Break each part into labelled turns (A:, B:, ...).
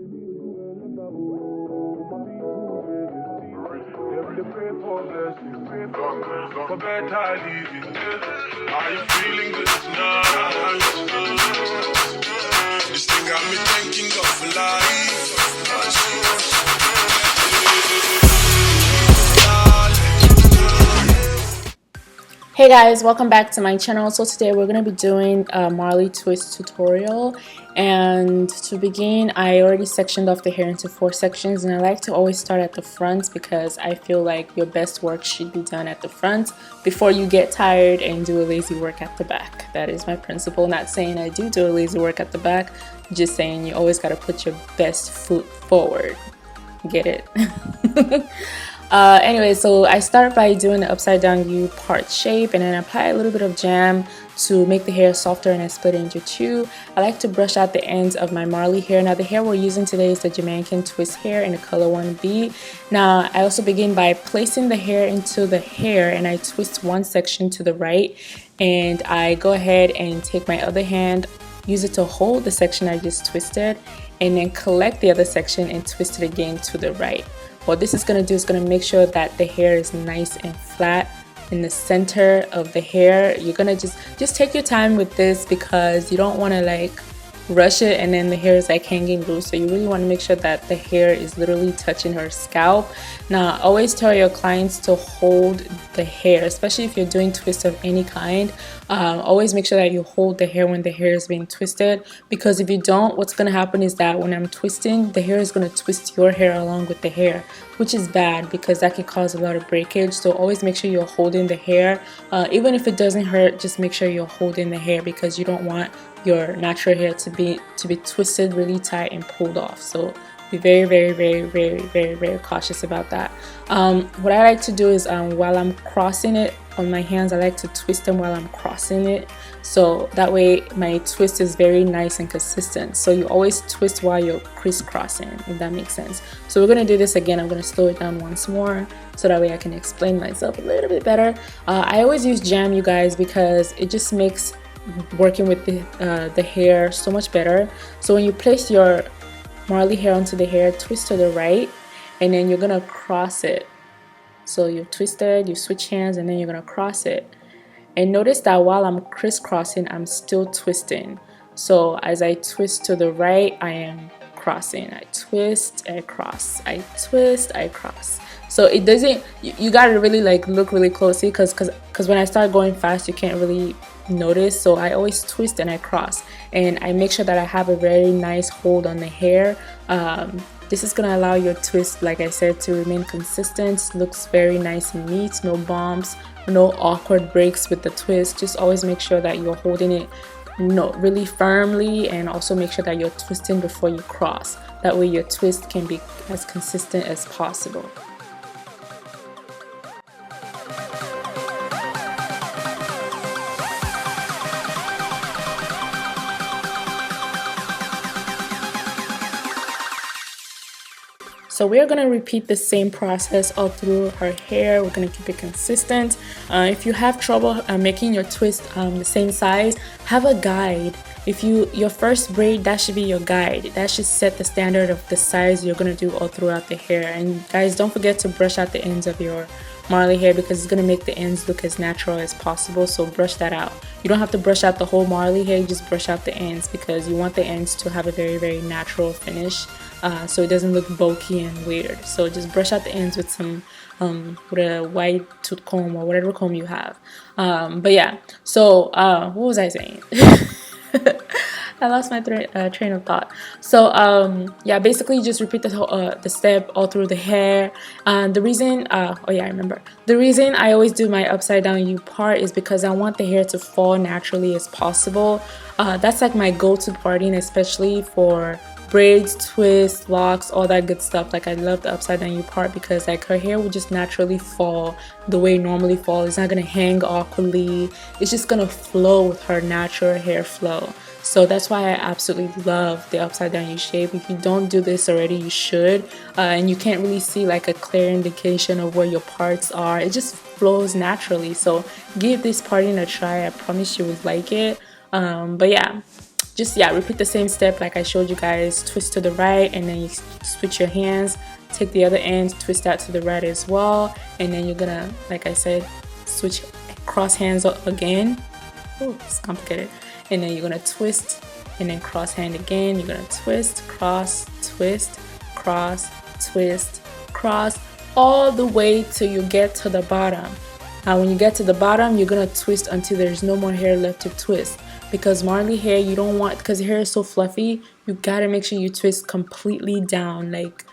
A: For better living, are you feeling good tonight? This thing got me thanking God for life.
B: Hey guys, welcome back to my channel. So today we're going to be doing a Marley twist tutorial, and to begin I already sectioned off the hair into 4 sections, and I like to always start at the front because I feel like your best work should be done at the front before you get tired and do a lazy work at the back. That is my principle. Not saying I do a lazy work at the back, just saying you always got to put your best foot forward. Get it? Anyway, so I start by doing the upside down U part shape, and then apply a little bit of jam to make the hair softer, and I split it into 2. I like to brush out the ends of my Marley hair. Now the hair we're using today is the Jamaican twist hair in the color 1B. Now I also begin by placing the hair into the hair, and I twist one section to the right, and I go ahead and take my other hand, use it to hold the section I just twisted, and then collect the other section and twist it again to the right. What this is going to do is going to make sure that the hair is nice and flat in the center of the hair. You're going to just take your time with this because you don't want to like rush it and then the hair is like hanging loose. So you really want to make sure that the hair is literally touching her scalp. Now always tell your clients to hold the hair, especially if you're doing twists of any kind. Always make sure that you hold the hair when the hair is being twisted, because if you don't, what's going to happen is that when I'm twisting, the hair is going to twist your hair along with the hair, which is bad because that can cause a lot of breakage. So always make sure you're holding the hair. Even if it doesn't hurt, just make sure you're holding the hair because you don't want your natural hair to be twisted really tight and pulled off. So be very cautious about that. What I like to do is while I'm crossing it on my hands, I like to twist them while I'm crossing it, so that way my twist is very nice and consistent. So you always twist while you're crisscrossing, if that makes sense. So we're going to do this again. I'm going to slow it down once more so that way I can explain myself a little bit better. I always use jam, you guys, because it just makes working with the hair so much better. So when you place your Marley hair onto the hair, twist to the right, and then you're gonna cross it. So you've twisted, you switch hands, and then you're gonna cross it. And notice that while I'm crisscrossing, I'm still twisting. So as I twist to the right, I am crossing. I twist, I cross. I twist, I cross. So it doesn't, you gotta really like look really closely because when I start going fast, you can't really notice. So I always twist and I cross, and I make sure that I have a very nice hold on the hair. This is gonna allow your twist, like I said, to remain consistent. Looks very nice and neat, no bumps, no awkward breaks with the twist. Just always make sure that you're holding it really firmly, and also make sure that you're twisting before you cross. That way your twist can be as consistent as possible. So we're going to repeat the same process all through her hair. We're going to keep it consistent. If you have trouble making your twist the same size, have a guide. If your first braid, that should be your guide. That should set the standard of the size you're going to do all throughout the hair. And guys, don't forget to brush out the ends of your Marley hair because it's going to make the ends look as natural as possible. So brush that out. You don't have to brush out the whole Marley hair, just brush out the ends because you want the ends to have a very natural finish. So it doesn't look bulky and weird. So just brush out the ends with some with a white tooth comb or whatever comb you have. But yeah, so what was I saying? I lost my train of thought. So yeah, basically just repeat the step all through the hair. The reason oh yeah, I remember. The reason I always do my upside down U part is because I want the hair to fall naturally as possible. That's like my go-to parting, especially for braids, twists, locks, all that good stuff. Like I love the upside down U part because like her hair will just naturally fall the way it normally falls. It's not gonna hang awkwardly. It's just gonna flow with her natural hair flow. So that's why I absolutely love the upside down U shape. If you don't do this already, you should. And you can't really see like a clear indication of where your parts are. It just flows naturally. So give this parting a try. I promise you would like it. But yeah, just, yeah, repeat the same step like I showed you guys. Twist to the right, and then you switch your hands, take the other end, twist that to the right as well, and then you're gonna, like I said, switch cross hands again. Oh, it's complicated. And then you're gonna twist, and then cross hand again. You're gonna twist, cross, twist, cross, twist, cross, all the way till you get to the bottom. Now when you get to the bottom, you're gonna twist until there's no more hair left to twist, because Marley hair, you don't want, because the hair is so fluffy, you gotta make sure you twist completely down, like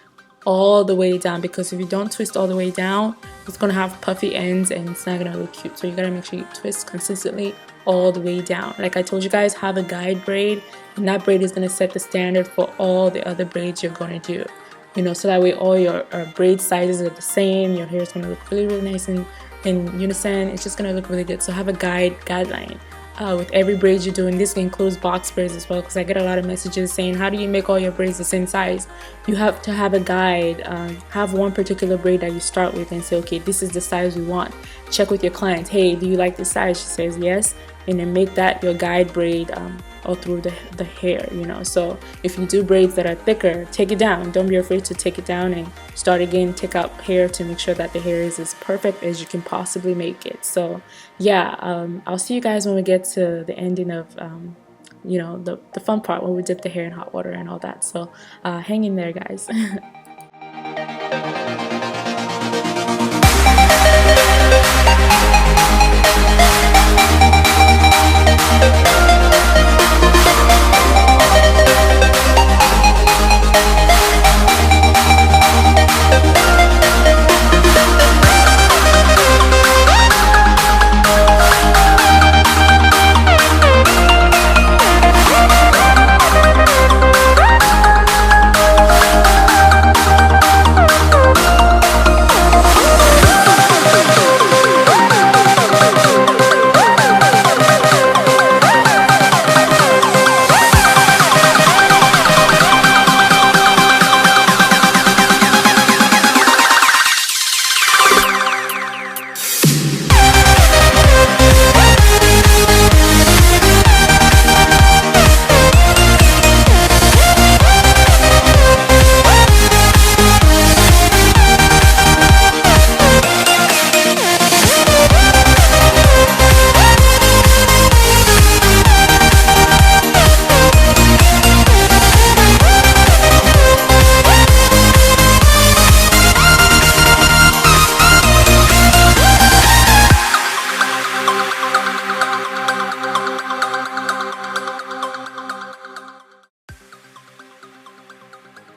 B: all the way down, because if you don't twist all the way down, it's gonna have puffy ends and it's not gonna look cute. So you gotta make sure you twist consistently all the way down. Like I told you guys, have a guide braid, and that braid is gonna set the standard for all the other braids you're gonna do, you know, so that way all your braid sizes are the same. Your hair is gonna look really, really nice and in unison. It's just gonna look really good. So have a guideline with every braid you're doing. This includes box braids as well, because I get a lot of messages saying, how do you make all your braids the same size? You have to have a guide. Have one particular braid that you start with and say, okay, this is the size we want. Check with your client, hey, do you like this size? She says yes, and then make that your guide braid all through the hair, you know. So if you do braids that are thicker, take it down. Don't be afraid to take it down and start again. Take out hair to make sure that the hair is as perfect as you can possibly make it. So yeah, I'll see you guys when we get to the ending of you know, the fun part, when we dip the hair in hot water and all that. So hang in there, guys.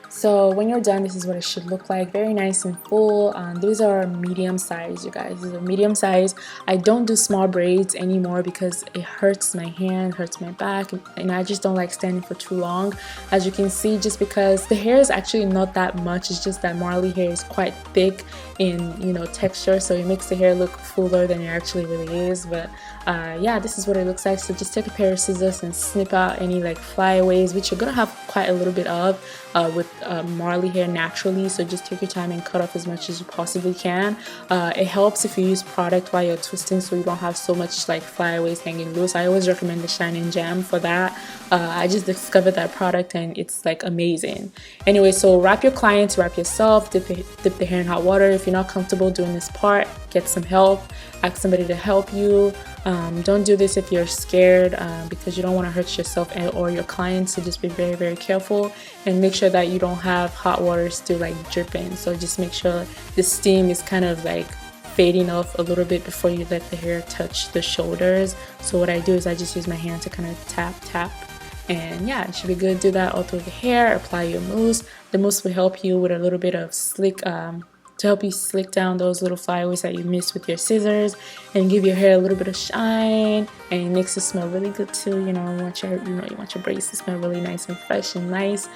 B: So when you're done, this is what it should look like. Very nice and full. These are medium size, you guys. These are medium size. I don't do small braids anymore because it hurts my hand, hurts my back, and I just don't like standing for too long. As you can see, just because the hair is actually not that much, it's just that Marley hair is quite thick in, you know, texture, so it makes the hair look fuller than it actually really is. But yeah, this is what it looks like. So just take a pair of scissors and snip out any like flyaways, which you're gonna have quite a little bit of with Marley hair naturally. So just take your time and cut off as much as you possibly can. It helps if you use product while you're twisting, so you don't have so much like flyaways hanging loose. I always recommend the Shine and Jam for that. I just discovered that product and it's like amazing. Anyway, so wrap your clients, wrap yourself, dip the hair in hot water. If you're not comfortable doing this part, get some help. Ask somebody to help you. Don't do this if you're scared because you don't want to hurt yourself or your clients. So just be very, very careful and make sure that you don't have hot water still like dripping. So just make sure the steam is kind of like fading off a little bit before you let the hair touch the shoulders. So what I do is I just use my hand to kind of tap, and yeah, it should be good. Do that all through the hair. Apply your mousse. The mousse will help you with a little bit of slick to help you slick down those little flyaways that you missed with your scissors and give your hair a little bit of shine, and it makes it smell really good too. You know, you want your braids to smell really nice and fresh and nice.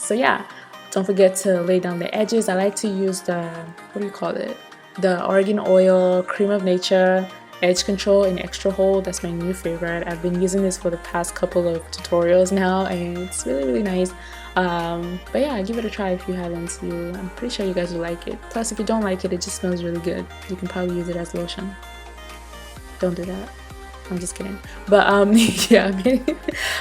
B: So yeah, don't forget to lay down the edges. I like to use the, what do you call it? The Argan Oil Cream of Nature Edge Control and Extra Hold. That's my new favorite. I've been using this for the past couple of tutorials now, and it's really, really nice. But yeah, give it a try if you haven't. I'm pretty sure you guys will like it. Plus, if you don't like it, it just smells really good. You can probably use it as lotion. Don't do that. I'm just kidding. But yeah,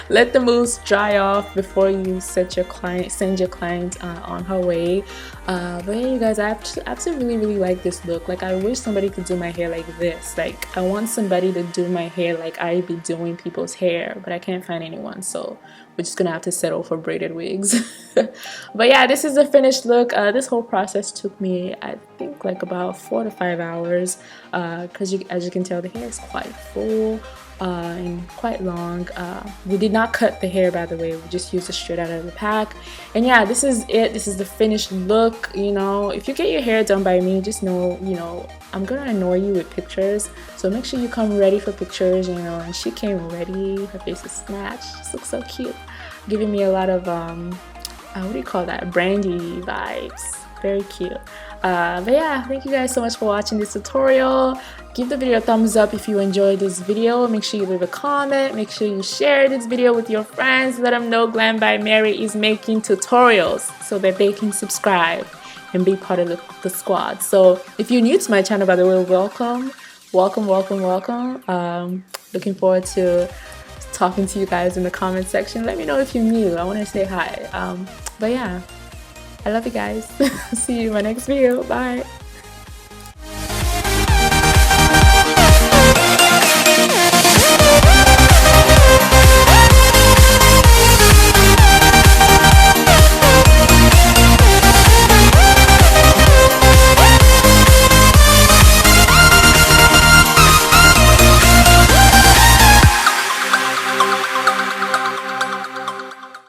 B: let the mousse dry off before you send your client on her way. But yeah, you guys, I absolutely really like this look. Like, I wish somebody could do my hair like this. Like, I want somebody to do my hair like I be doing people's hair, but I can't find anyone, so we're just gonna have to settle for braided wigs. But yeah, this is the finished look. This whole process took me, I think, like about 4 to 5 hours, because as you can tell, the hair is quite full and quite long. We did not cut the hair, by the way. We just used it straight out of the pack. And yeah, this is it. This is the finished look. You know, if you get your hair done by me, just know, you know, I'm gonna annoy you with pictures, so make sure you come ready for pictures. You know, and she came ready. Her face is snatched. She looks so cute, giving me a lot of what do you call that, brandy vibes. Very cute. But yeah, thank you guys so much for watching this tutorial. Give the video a thumbs up if you enjoyed this video. Make sure you leave a comment. Make sure you share this video with your friends. Let them know Glambymerry is making tutorials so that they can subscribe and be part of the squad. So if you're new to my channel, by the way, welcome. Looking forward to talking to you guys in the comment section. Let me know if you're new. I want to say hi. But yeah, I love you guys. See you in my next video. Bye.